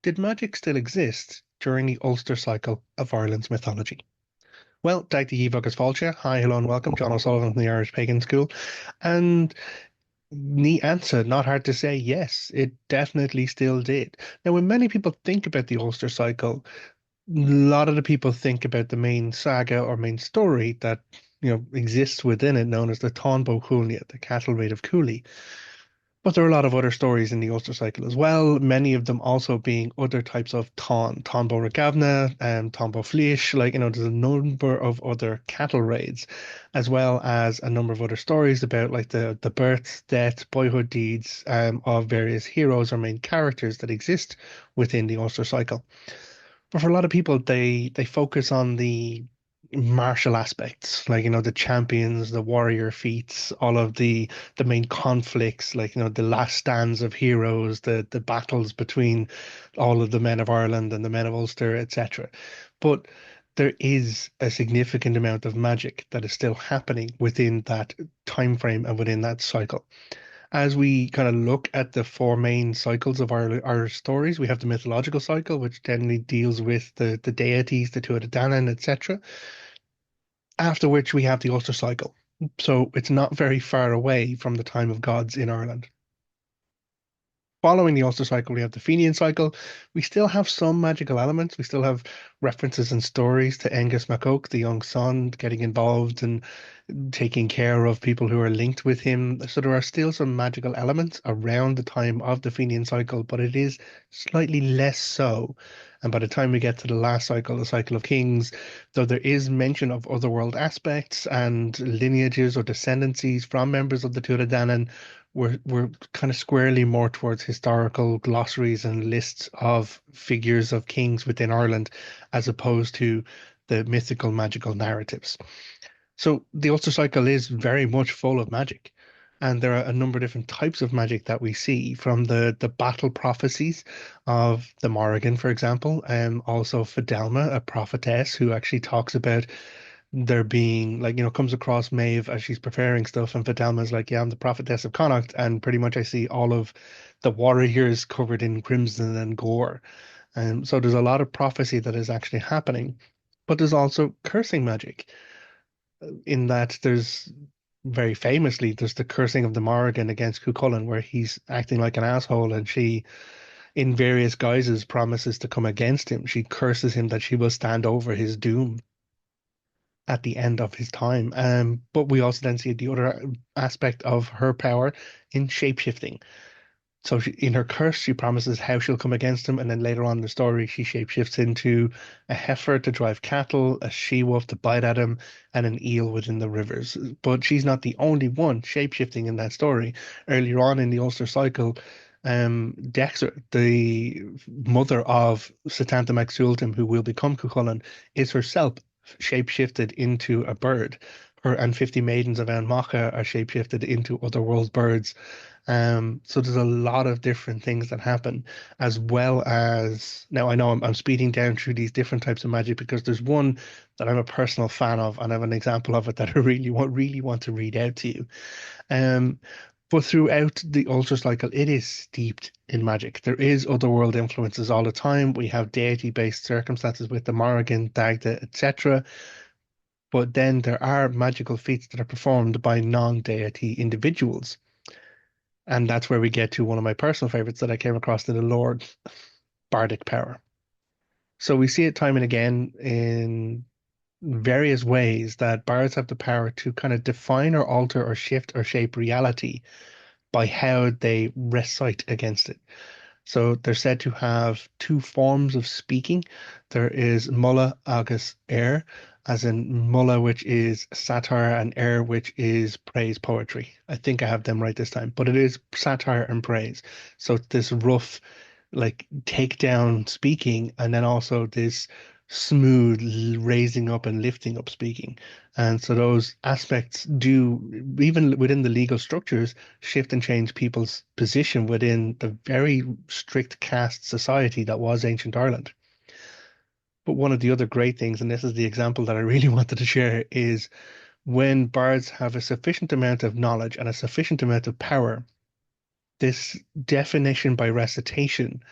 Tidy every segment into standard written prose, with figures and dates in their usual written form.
Did magic still exist during the Ulster Cycle of Ireland's mythology? Well, Dag the Eve agus Fáilte. Hi, hello, and welcome. Jon O'Sullivan from the Irish Pagan School. And the answer, not hard to say, yes, it definitely still did. Now, when many people think about the Ulster Cycle, a lot of the people think about the main saga or main story that exists within it, known as the Táin Bó Cuailnge, the cattle raid of Cooley. But there are a lot of other stories in the Ulster Cycle as well, many of them also being other types of Táin Bó Cuailnge, and Táin Bó Fliais, there's a number of other cattle raids, as well as a number of other stories about like the births, deaths, boyhood deeds of various heroes or main characters that exist within the Ulster Cycle. But for a lot of people, they focus on the martial aspects, the champions, the warrior feats, all of the main conflicts, the last stands of heroes, the battles between all of the men of Ireland and the men of Ulster, etc. But there is a significant amount of magic that is still happening within that time frame and within that cycle. As we kind of look at the four main cycles of our stories, we have the mythological cycle, which generally deals with the deities, the Tuatha Dé Danann, etc. After which we have the Ulster Cycle. So it's not very far away from the time of gods in Ireland. Following the Ulster Cycle, we have the Fenian Cycle. We still have some magical elements. We still have references and stories to Angus MacOak, the young son, getting involved and taking care of people who are linked with him. So there are still some magical elements around the time of the Fenian Cycle, but it is slightly less so. And by the time we get to the last cycle, the Cycle of Kings, though there is mention of otherworld aspects and lineages or descendancies from members of the Tuatha Dé Danann, we're kind of squarely more towards historical glossaries and lists of figures of kings within Ireland, as opposed to the mythical magical narratives. So the Ulster Cycle is very much full of magic. And there are a number of different types of magic that we see, from the battle prophecies of the Morrigan, for example, and also Fidelma, a prophetess who actually talks about there being comes across Maeve as she's preparing stuff, and Fidelma's like, yeah, I'm the prophetess of Connacht, and pretty much I see all of the warriors covered in crimson and gore. And so there's a lot of prophecy that is actually happening, but there's also cursing magic, in that there's very famously there's the cursing of the Morrigan against Cuchulain, where he's acting like an asshole, and she, in various guises, promises to come against him. She curses him that she will stand over his doom at the end of his time. But we also then see the other aspect of her power in shapeshifting. So in her curse, she promises how she'll come against him, and then later on in the story, she shapeshifts into a heifer to drive cattle, a she-wolf to bite at him, and an eel within the rivers. But she's not the only one shapeshifting in that story. Earlier on in the Ulster Cycle, Dexter, the mother of Setanta MacSultum, who will become Cuchulainn, is herself shapeshifted into a bird. Her and 50 maidens of An Macha are shapeshifted into otherworld birds. So there's a lot of different things that happen, as well as, now I know I'm speeding down through these different types of magic because there's one that I'm a personal fan of, and I have an example of it that I really want to read out to you. Um, but throughout the Ulster Cycle, it is steeped in magic. There is otherworld influences all the time. We have deity-based circumstances with the Morrigan, Dagda, etc. But then there are magical feats that are performed by non-deity individuals. And that's where we get to one of my personal favorites that I came across in the Lord, Bardic power. So we see it time and again in various ways that bards have the power to kind of define or alter or shift or shape reality by how they recite against it. So they're said to have two forms of speaking. There is mulla agus air, as in mulla, which is satire, and air, which is praise poetry. I think I have them right this time, but it is satire and praise. So this rough, like, take down speaking, and then also this smooth raising up and lifting up speaking. And so those aspects do, even within the legal structures, shift and change people's position within the very strict caste society that was ancient Ireland. But one of the other great things, and this is the example that I really wanted to share, is when bards have a sufficient amount of knowledge and a sufficient amount of power, this definition by recitation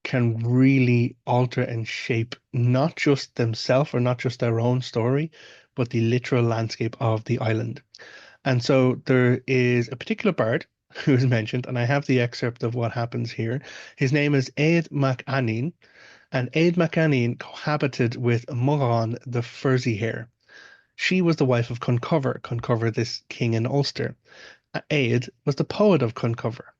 can really alter and shape not just themselves or not just their own story, but the literal landscape of the island. And so there is a particular bard who is mentioned, and I have the excerpt of what happens here. His name is Aed Mac Anin, and Aed Mac Anin cohabited with Morrígan the Furzy Hair. She was the wife of Concover, Concover, this king in Ulster. Aed was the poet of Concover.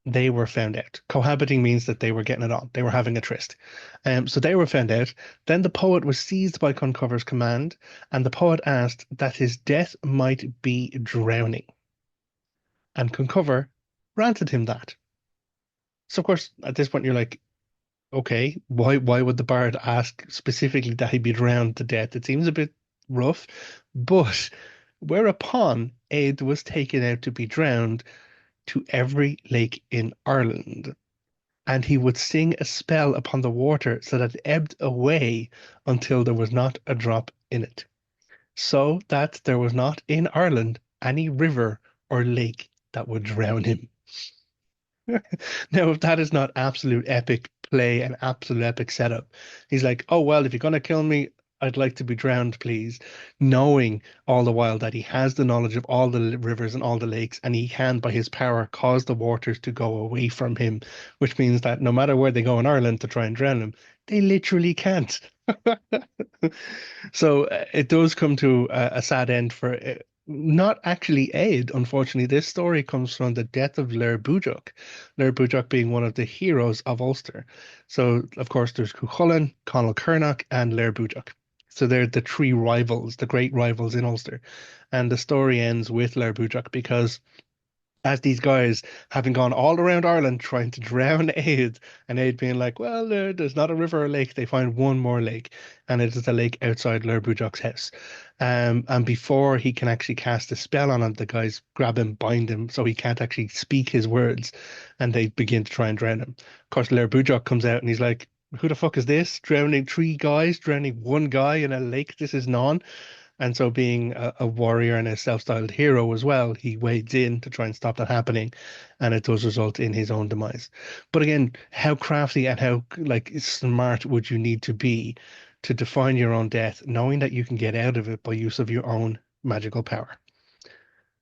They were found out. Cohabiting means that they were getting it on. They were having a tryst. So they were found out. Then the poet was seized by Concover's command, and the poet asked that his death might be drowning. And Concover granted him that. So of course, at this point, you're like, okay, why would the bard ask specifically that he be drowned to death? It seems a bit rough, but whereupon Aed was taken out to be drowned to every lake in Ireland, and he would sing a spell upon the water so that it ebbed away until there was not a drop in it, so that there was not in Ireland any river or lake that would drown him. Now, if that is not absolute epic play and absolute epic setup, he's like, oh, well, if you're going to kill me, I'd like to be drowned, please. Knowing all the while that he has the knowledge of all the rivers and all the lakes, and he can, by his power, cause the waters to go away from him, which means that no matter where they go in Ireland to try and drown him, they literally can't. So it does come to a sad end for not actually Aid. Unfortunately, this story comes from the death of Lair Búideach, Lair Búideach being one of the heroes of Ulster. So, of course, there's Cuchulain, Conall Cernach, and Lair Búideach. So they're the three rivals, the great rivals in Ulster. And the story ends with Lair Búideach because as these guys having gone all around Ireland trying to drown Aid, and Aid being like, well, there's not a river or lake. They find one more lake, and it is a lake outside Lair Búideach's house. And before he can actually cast a spell on him, the guys grab him, bind him, so he can't actually speak his words, and they begin to try and drown him. Of course, Lair Búideach comes out and he's like, who the fuck is this? Drowning three guys, drowning one guy in a lake. This is none. And so, being a warrior and a self-styled hero as well, he wades in to try and stop that happening, and it does result in his own demise. But again, how crafty and how like smart would you need to be to define your own death, knowing that you can get out of it by use of your own magical power?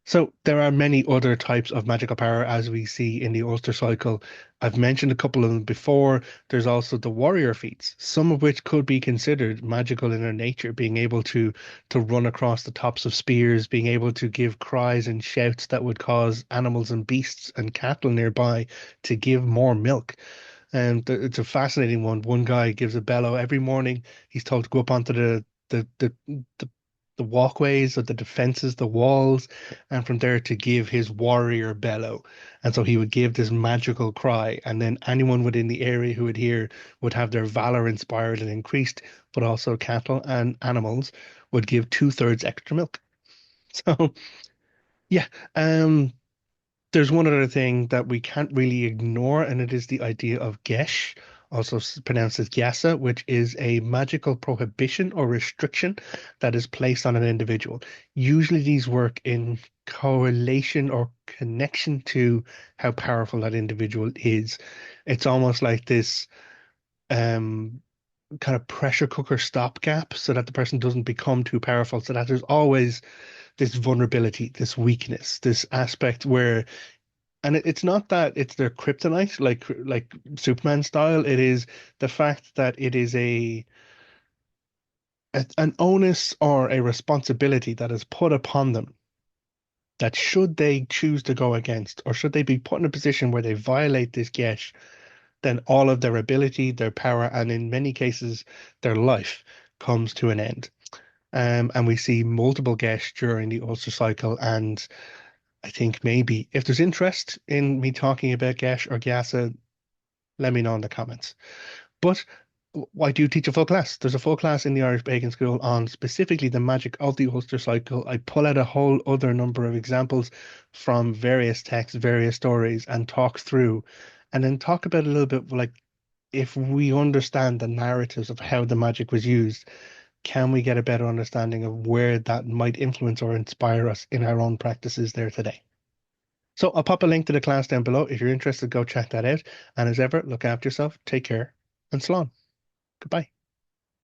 So there are many other types of magical power as we see in the Ulster Cycle. I've mentioned a couple of them before. There's also the warrior feats, some of which could be considered magical in their nature, being able to run across the tops of spears, being able to give cries and shouts that would cause animals and beasts and cattle nearby to give more milk. And it's a fascinating one. One guy gives a bellow every morning. He's told to go up onto the the walkways or the defenses, the walls, and from there to give his warrior bellow. And so he would give this magical cry, and then anyone within the area who would hear would have their valor inspired and increased, but also cattle and animals would give two-thirds extra milk. So yeah, there's one other thing that we can't really ignore, and it is the idea of geis, also pronounced as gyasa, which is a magical prohibition or restriction that is placed on an individual. Usually these work in correlation or connection to how powerful that individual is. It's almost like this um, kind of pressure cooker stopgap so that the person doesn't become too powerful, so that there's always this vulnerability, this weakness, this aspect where and it's not that it's their kryptonite, like Superman style. It is the fact that it is an onus or a responsibility that is put upon them that should they choose to go against, or should they be put in a position where they violate this gesh, then all of their ability, their power, and in many cases, their life comes to an end. And we see multiple gesh during the Ulster cycle, and I think maybe if there's interest in me talking about Gesh or Gyasa, let me know in the comments. But I do teach a full class. There's a full class in the Irish Pagan School on specifically the magic of the Ulster Cycle. I pull out a whole other number of examples from various texts, various stories, and talk through, and then talk about a little bit like if we understand the narratives of how the magic was used, can we get a better understanding of where that might influence or inspire us in our own practices there today? So I'll pop a link to the class down below. If you're interested, go check that out. And as ever, look after yourself, take care, and slán. Goodbye.